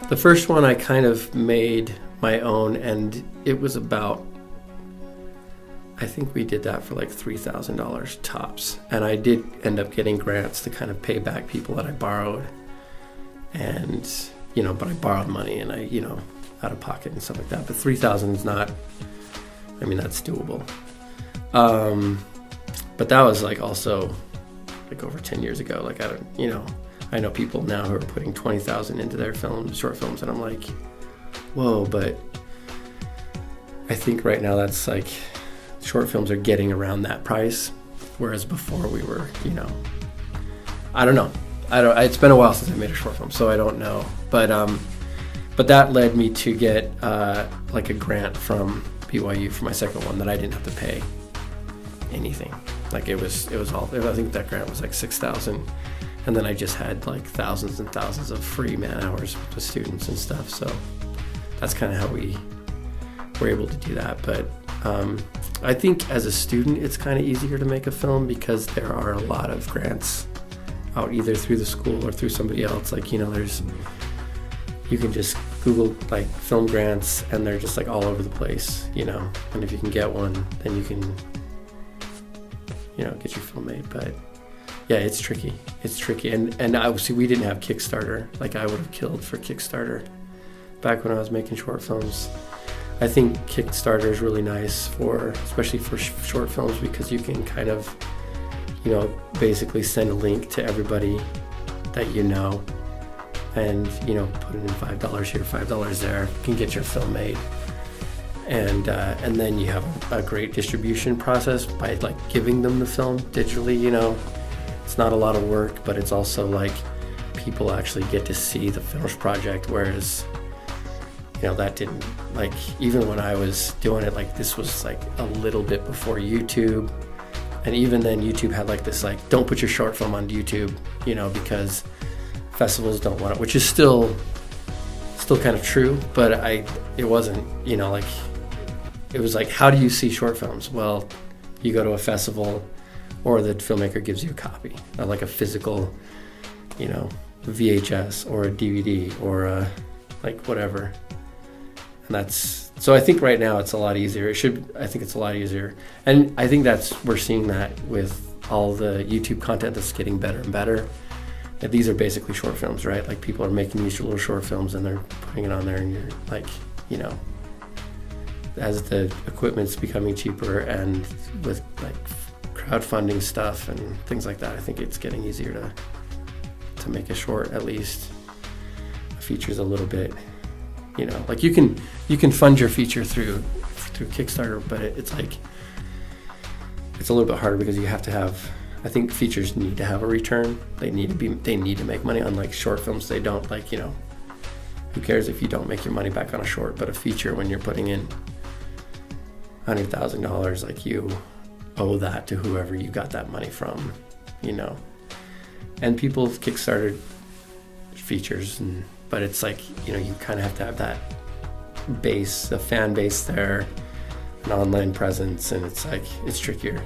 The first one I kind of made my own, and it was about, I think we did that for like $3,000 tops. And I did end up getting grants to kind of pay back people that I borrowed. And, but I borrowed money and I, out of pocket and stuff like that. But 3,000 is not, that's doable. But that was like also like over 10 years ago. Like, I know people now who are putting 20,000 into their short films, and I'm like, whoa, but I think right now that's like, short films are getting around that price, whereas before we were, I don't know. It's been a while since I made a short film, so I don't know. But that led me to get like a grant from BYU for my second one that I didn't have to pay anything. Like it was all, I think that grant was like $6,000. And then I just had like thousands and thousands of free man hours with students and stuff. So that's kind of how we were able to do that. But I think as a student, it's kind of easier to make a film because there are a lot of grants out either through the school or through somebody else. Like, you can just Google like film grants and they're just like all over the place, and if you can get one, then you can, get your film made. But yeah, it's tricky. And obviously we didn't have Kickstarter. Like I would have killed for Kickstarter back when I was making short films. I think Kickstarter is really nice especially for short films, because you can kind of, basically send a link to everybody that and, put in $5 here, $5 there, you can get your film made. And then you have a great distribution process by like giving them the film digitally, It's not a lot of work, but it's also like people actually get to see the finished project, whereas that didn't, like, even when I was doing it, like this was like a little bit before YouTube. And even then YouTube had like this, like, don't put your short film on YouTube, because festivals don't want it, which is still kind of true, but it wasn't, like, it was like, how do you see short films? Well, you go to a festival or the filmmaker gives you a copy, like a physical, VHS or a DVD or like whatever. And so I think right now it's a lot easier. I think it's a lot easier. And I think we're seeing that with all the YouTube content that's getting better and better. And these are basically short films, right? Like people are making these little short films and they're putting it on there, and you're like, as the equipment's becoming cheaper and with like crowdfunding stuff and things like that, I think it's getting easier to make a short, at least. A feature's a little bit, like you can fund your feature through Kickstarter, but it's like, it's a little bit harder because you have to have, I think features need to have a return. They need to make money. Unlike short films, they don't, like, who cares if you don't make your money back on a short, but a feature, when you're putting in $100,000, like, you owe that to whoever you got that money from, and people have Kickstarted features, but it's like, you kind of have to have that base, a fan base there, an online presence, and it's like, it's trickier.